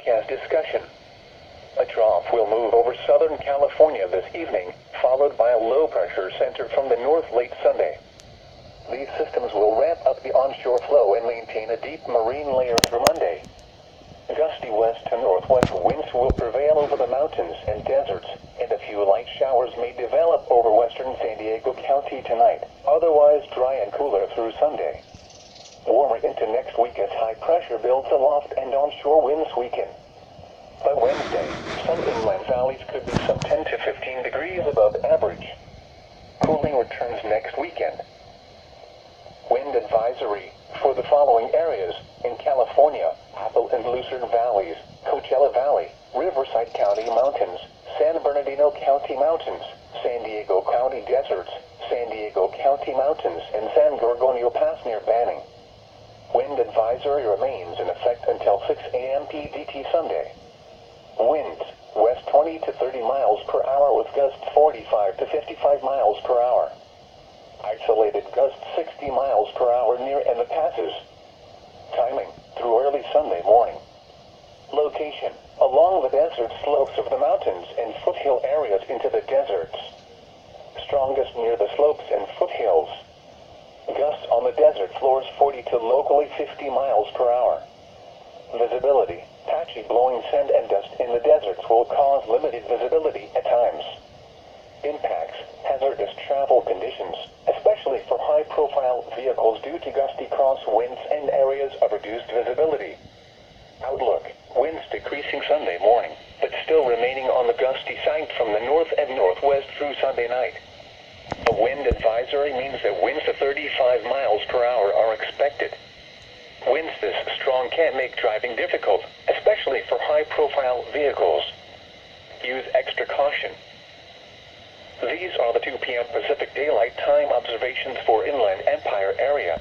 Forecast discussion. A trough will move over Southern California this evening, followed by a low pressure center from the north late Sunday. These systems will ramp up the onshore flow and maintain a deep marine layer through Monday. Gusty west to northwest winds will prevail over the mountains and deserts, and a few light showers may develop over western San Diego County tonight, otherwise dry and cooler through Sunday. Warmer into next week as high pressure builds aloft and onshore winds weaken. By Wednesday, some inland valleys could be some 10 to 15 degrees above average. Cooling returns next weekend. Wind advisory for the following areas in California: Apple and Lucerne Valleys, Coachella Valley, Riverside County Mountains, San Bernardino County Mountains, San Diego County Deserts, San Diego County Mountains, and San Gorgonio Pass near Banning. Wind advisory remains in effect until 6 a.m. PDT Sunday. Winds, west 20 to 30 miles per hour with gusts 45 to 55 miles per hour. Isolated gusts 60 miles per hour near and the passes. Timing, through early Sunday morning. Location, along the desert slopes of the mountains and foothill areas into the deserts. Strongest near the slopes and foothills. Gusts on the desert floors 40 to locally 50 miles per hour. Visibility, patchy blowing sand and dust in the deserts will cause limited visibility at times. Impacts, hazardous travel conditions, especially for high-profile vehicles due to gusty crosswinds and areas of reduced visibility. Outlook, winds decreasing Sunday morning, but still remaining on the gusty side from the north and northwest through Sunday night. A wind advisory means that winds to 35 miles per hour are expected. Winds this strong can make driving difficult, especially for high-profile vehicles. Use extra caution. These are the 2 p.m. Pacific Daylight Time observations for Inland Empire area.